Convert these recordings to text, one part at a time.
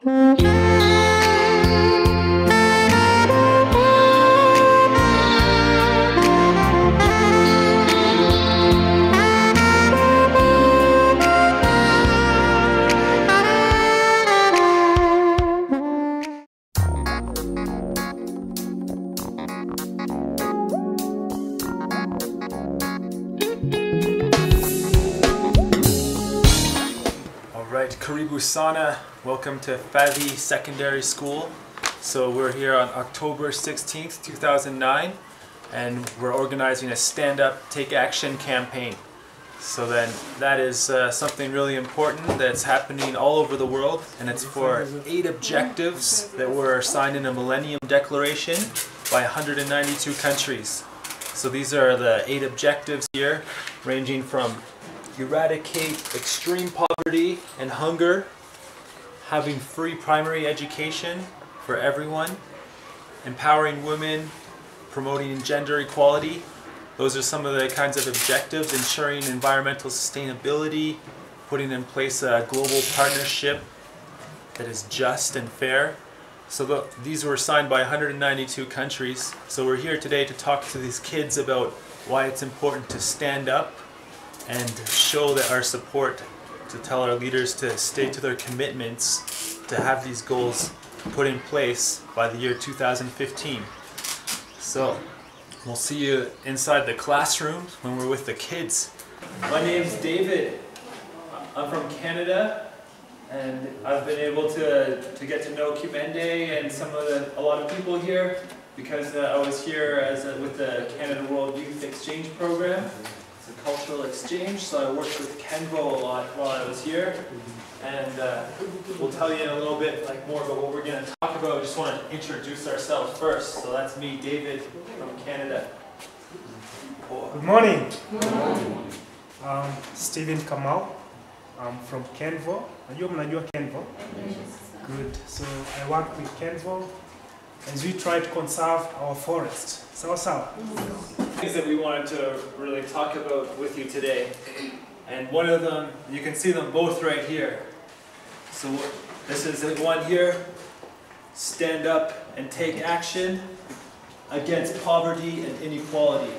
Alright, Karibu Sana. Welcome to Favi Secondary School. So we're here on October 16th, 2009, and we're organizing a Stand Up, Take Action campaign. So then that is something really important that's happening all over the world, and it's for 8 objectives that were signed in a Millennium Declaration by 192 countries. So these are the 8 objectives here, ranging from eradicate extreme poverty and hunger, having free primary education for everyone, empowering women, promoting gender equality. Those are some of the kinds of objectives, ensuring environmental sustainability, putting in place a global partnership that is just and fair. So these were signed by 192 countries. So we're here today to talk to these kids about why it's important to stand up and show that our support, to tell our leaders to stay to their commitments to have these goals put in place by the year 2015. So we'll see you inside the classroom when we're with the kids. My name's David. I'm from Canada, and I've been able to get to know Kimende and a lot of people here because I was here with the Canada World Youth Exchange Program. It's a cultural exchange, so I worked with Kenvo a lot while I was here, and we'll tell you in a little bit more about what we're going to talk about. I just want to introduce ourselves first. So that's me, David, from Canada. Good morning. I'm Stephen Kamau. I'm from Kenvo. Najua mnajua Kenvo? Good. So I work with Kenvo as we try to conserve our forest. Sawa. Things that we wanted to really talk about with you today, and one of them, you can see them both right here. So this is one here: stand up and take action against poverty and inequality.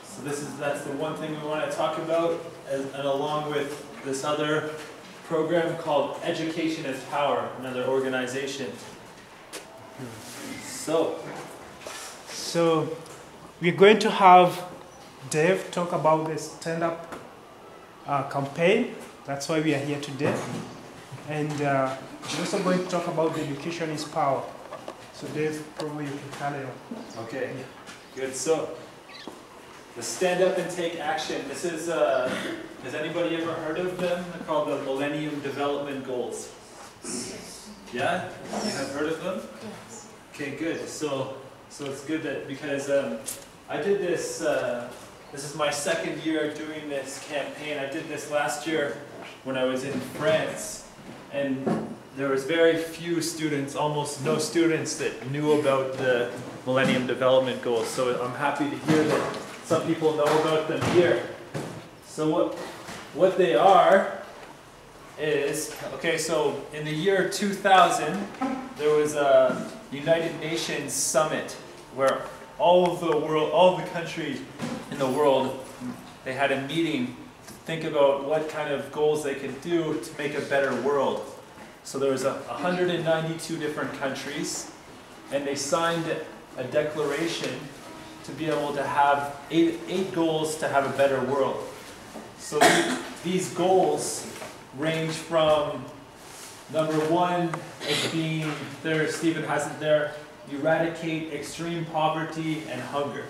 So that's the one thing we want to talk about, and along with this other program called Education is Power, another organization. So we're going to have Dave talk about the Stand Up campaign. That's why we are here today. And we're also going to talk about the Education is Power. So Dave, probably you can carry on. Okay, good. So the Stand Up and Take Action. This is, has anybody ever heard of them? They're called the Millennium Development Goals. Yeah? You have heard of them? Yes. Okay, good. So it's good that, because I did this, this is my second year doing this campaign. I did this last year when I was in France, and there was very few students, almost no students, that knew about the Millennium Development Goals. So I'm happy to hear that some people know about them here. So what they are is, okay, so in the year 2000, there was a United Nations summit where all of the countries in the world, they had a meeting to think about what kind of goals they could do to make a better world. So there was 192 different countries, and they signed a declaration to be able to have eight goals to have a better world. So these goals range from number 1 as being, there, Stephen has it there, eradicate extreme poverty and hunger.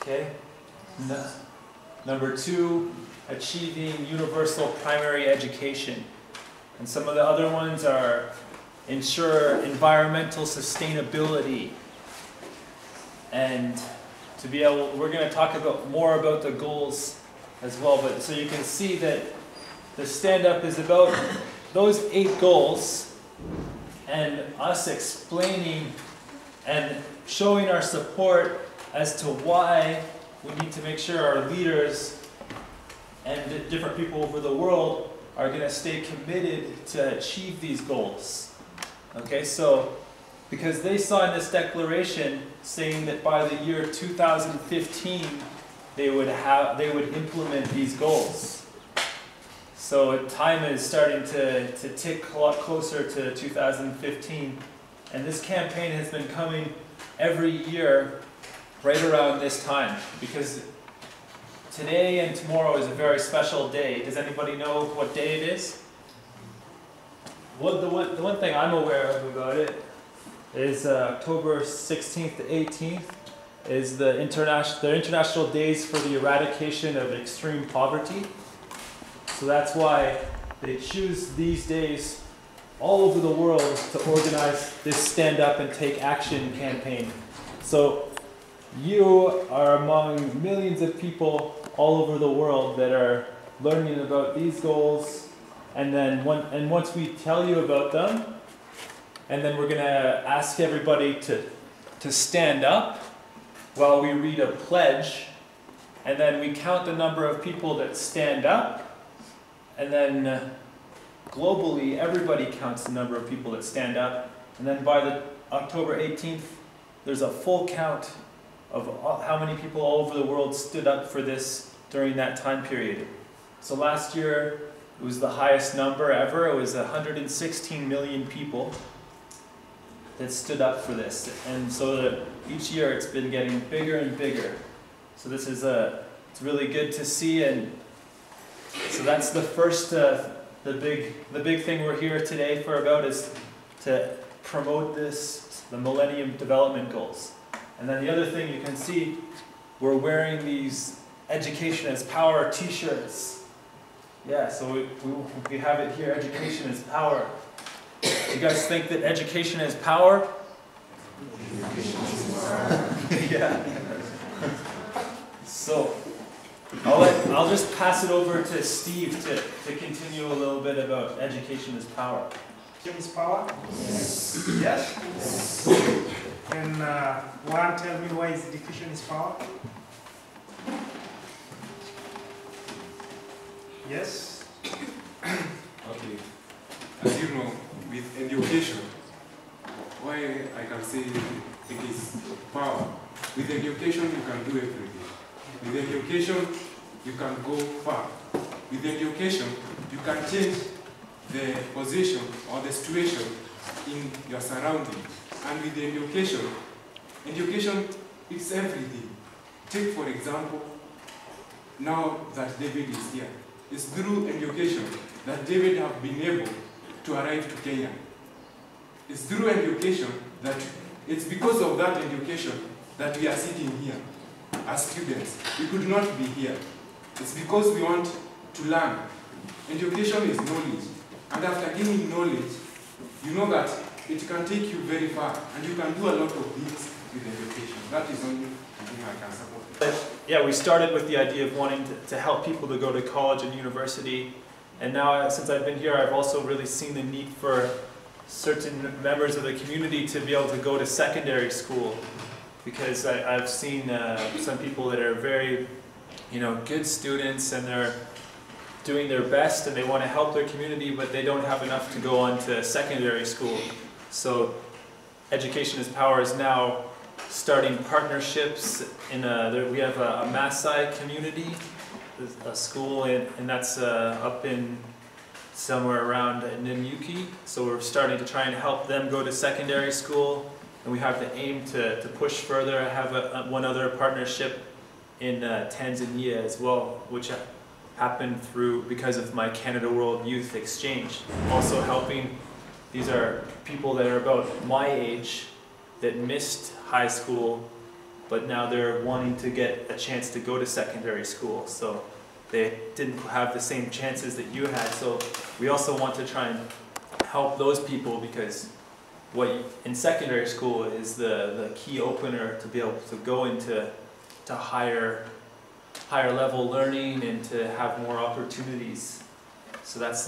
Okay? Number 2, achieving universal primary education. And some of the other ones are ensure environmental sustainability. And to be able, we're going to talk more about the goals as well, but so you can see that the Stand Up is about those 8 goals and us explaining and showing our support as to why we need to make sure our leaders and different people over the world are going to stay committed to achieve these goals. Okay, so because they signed this declaration saying that by the year 2015 they would implement these goals. So time is starting to tick a lot closer to 2015, and this campaign has been coming every year right around this time, because today and tomorrow is a very special day. Does anybody know what day it is? Well, the one thing I'm aware of about it is October 16th to 18th is the international days for the eradication of extreme poverty. So that's why they choose these days all over the world to organize this Stand Up and Take Action campaign. So you are among millions of people all over the world that are learning about these goals, and then once we tell you about them, and then we're going to ask everybody to stand up while we read a pledge, and then we count the number of people that stand up, and then globally everybody counts the number of people that stand up, and then by the October 18th there's a full count of how many people all over the world stood up for this during that time period. So last year it was the highest number ever. It was 116 million people that stood up for this, and so each year it's been getting bigger and bigger. So this is it's really good to see, and so that's the first the big thing we're here today for about is to promote the Millennium Development Goals. And then the other thing you can see, we're wearing these Education is Power t-shirts. Yeah, so we have it here, Education is Power. Do you guys think that education is power? Yeah. So I'll just pass it over to Steve to continue a little bit about Education is Power. Education is power? Yes. Yes? Can one tell me why education is power? Yes? Okay. As you know, with education, why I can say it is power. With education, you can do everything. With education, you can go far. With education, you can change the position or the situation in your surrounding. And with education, it's everything. Take for example, now that David is here. It's through education that David have been able to arrive to Kenya. It's through education that, it's because of that education that we are sitting here as students. We could not be here. It's because we want to learn. Education is knowledge. And after gaining knowledge, you know that it can take you very far, and you can do a lot of things with education. That is only something I can support. Yeah, we started with the idea of wanting to help people to go to college and university, and now since I've been here, I've also really seen the need for certain members of the community to be able to go to secondary school, because I've seen some people that are very, good students, and they're doing their best and they want to help their community, but they don't have enough to go on to secondary school. So Education is Power is now starting partnerships we have a Maasai community, a school, and that's up in somewhere around Nanyuki. So we're starting to try and help them go to secondary school, and we have the aim to push further. I have one other partnership in Tanzania as well, which happened because of my Canada World Youth Exchange. Also helping, these are people that are about my age that missed high school, but now they're wanting to get a chance to go to secondary school. So they didn't have the same chances that you had. So we also want to try and help those people, because in secondary school is the key opener to be able to go into higher level learning and to have more opportunities. So that's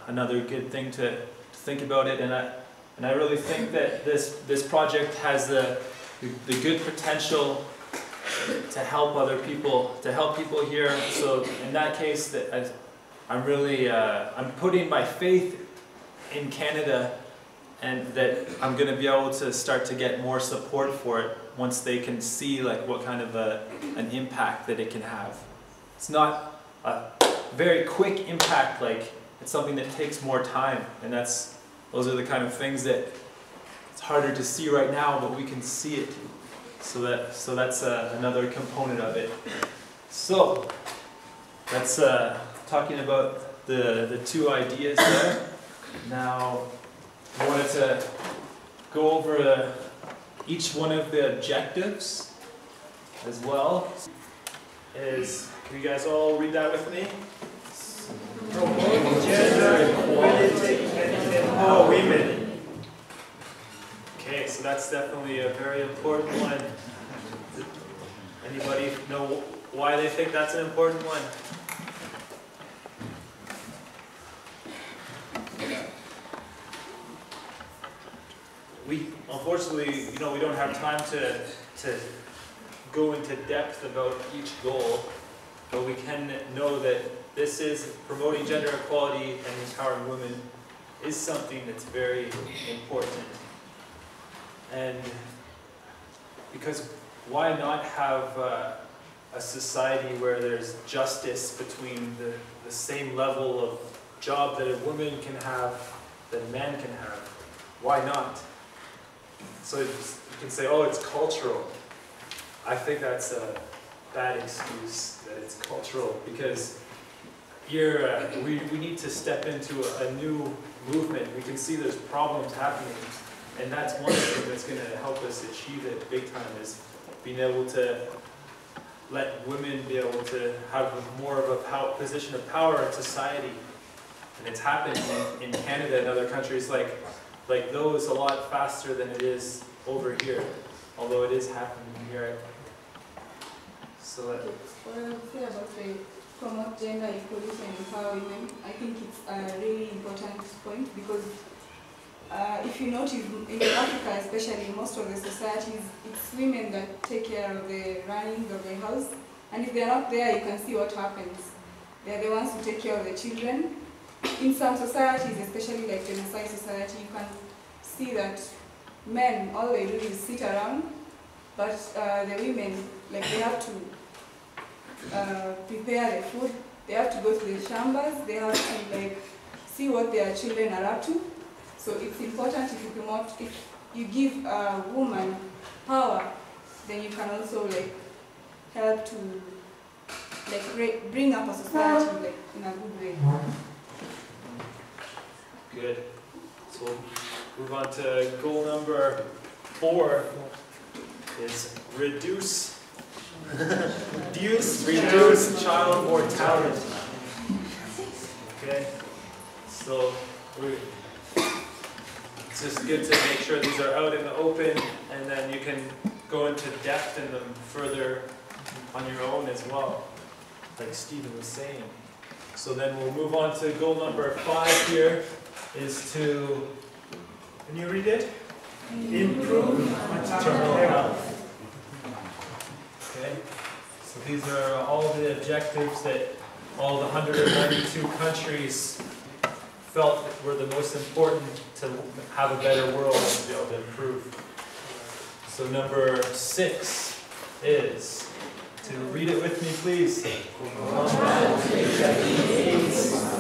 another good thing to think about it. And I really think that this project has the good potential to help other people, to help people here. So in that case, I'm really, I'm putting my faith in Canada, and that I'm going to be able to start to get more support for it once they can see like what kind of an impact that it can have. It's not a very quick impact, like it's something that takes more time, and those are the kind of things that it's harder to see right now, but we can see it. So that's another component of it. So that's talking about the two ideas there. Now I wanted to go over each one of the objectives as well. Can you guys all read that with me? Promote gender equality and empower women. Okay, so that's definitely a very important one. Anybody know why they think that's an important one? We unfortunately, we don't have time to go into depth about each goal, but we can know that this is promoting gender equality and empowering women is something that's very important. And because why not have a society where there's justice between the same level of job that a woman can have that a man can have? Why not? So you can say, oh, it's cultural. I think that's a bad excuse that it's cultural, because we need to step into a new movement. We can see there's problems happening, and that's one thing that's going to help us achieve it big time, is being able to let women be able to have more of a position of power in society. And it's happened in Canada and other countries like those a lot faster than it is over here, although it is happening here. So what I would say about the promote gender equality and empower women, I think it's a really important point, because if you notice in Africa especially, most of the societies, it's women that take care of the runnings of the house, and if they're not there, you can see what happens. They're the ones who take care of the children. In some societies, especially like the Maasai society, you can see that men, all they do is sit around, but the women, like, they have to prepare the food, they have to go to the shambas, they have to like see what their children are up to. So it's important if you promote, if you give a woman power, then you can also like help to like bring up a society like in a good way. good. So we'll move on to goal number 4 is reduce child mortality. Okay, so it's just good to make sure these are out in the open, and then you can go into depth in them further on your own as well, like Stephen was saying. So then we'll move on to goal number 5 here, is to, can you read it? Improve maternal health. Okay, so these are all the objectives that all the 192 countries felt were the most important to have a better world and to be able to improve. So number 6 is, to read it with me please. AIDS,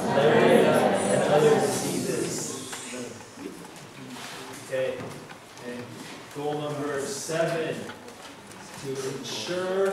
malaria, and other diseases. Okay, and goal number 7 is to ensure